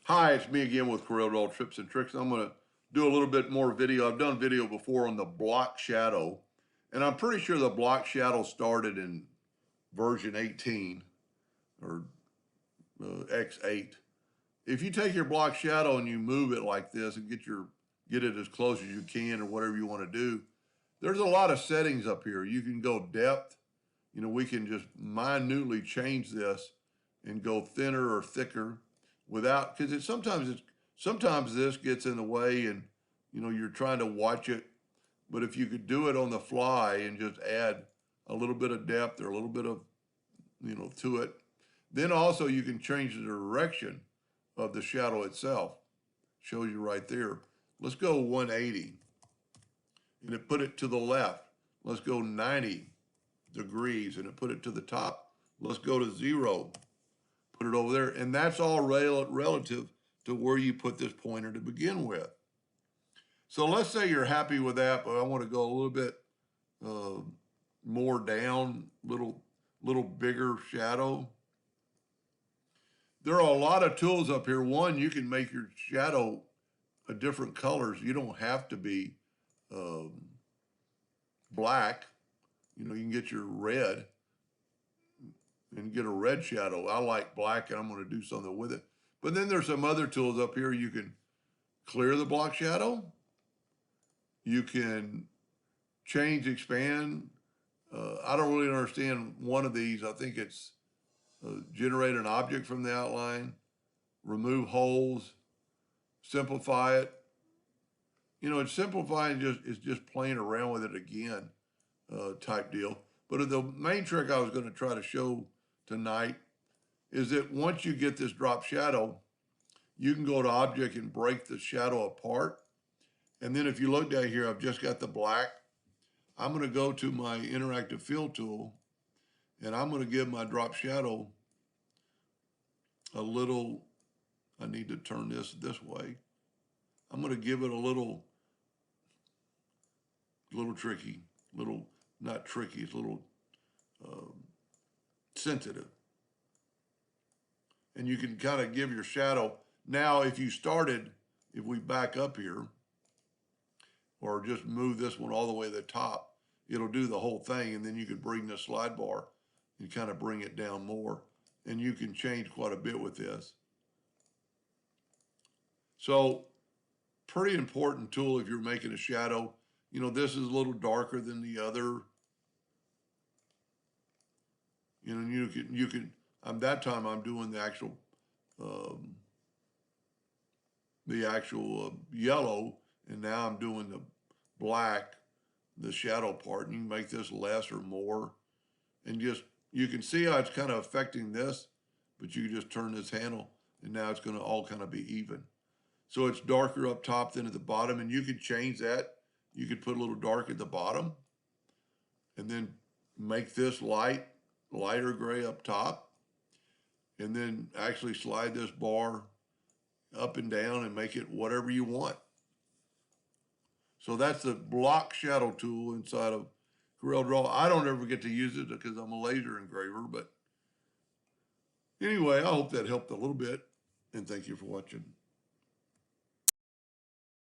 Hi, it's me again with Corel Tips and Tricks. I'm going to do a little bit more video. I've done video before on the block shadow, and I'm pretty sure the block shadow started in version 18 or X8. If you take your block shadow and you move it like this and get it as close as you can or whatever you want to do, there's a lot of settings up here. You can go depth. We can just minutely change this and go thinner or thicker without, because sometimes this gets in the way and you're trying to watch it. But if you could do it on the fly and just add a little bit of depth or a little bit of to it, then also you can change the direction of the shadow itself. Shows you right there. Let's go 180 and it put it to the left. Let's go 90 degrees and it put it to the top. Let's go to 0, put it over there, and that's all relative to where you put this pointer to begin with. So let's say you're happy with that, but I want to go a little bit more down, little bigger shadow. There are a lot of tools up here. One, you can make your shadow a different colors. You don't have to be black. You can get your red and get a red shadow. I like black and I'm going to do something with it. But then there's some other tools up here. You can clear the block shadow. You can change, expand. I don't really understand one of these. I think it's generate an object from the outline, remove holes, simplify it. It's simplifying, it's just playing around with it again type deal. But the main trick I was going to try to show tonight is that once you get this drop shadow, you can go to object and break the shadow apart. And then if you look down here, I've just got the black. I'm going to go to my interactive fill tool and I'm going to give my drop shadow a little, I need to turn this way. I'm going to give it a little tricky, not tricky, it's a little sensitive. And you can kind of give your shadow. Now, if we back up here, or just move this one all the way to the top, it'll do the whole thing, and then you can bring the slide bar and kind of bring it down more. And you can change quite a bit with this. So, pretty important tool if you're making a shadow. This is a little darker than the other. You can, that time I'm doing the actual yellow, and now I'm doing the black, the shadow part, and you can make this less or more. And you can see how it's kind of affecting this, but you can just turn this handle, and now it's going to all kind of be even. So it's darker up top than at the bottom, and you could change that. You could put a little dark at the bottom, and then make this lighter gray up top, and then actually slide this bar up and down and make it whatever you want. So that's the block shadow tool inside of Corel Draw. I don't ever get to use it because I'm a laser engraver, but anyway, I hope that helped a little bit, and thank you for watching.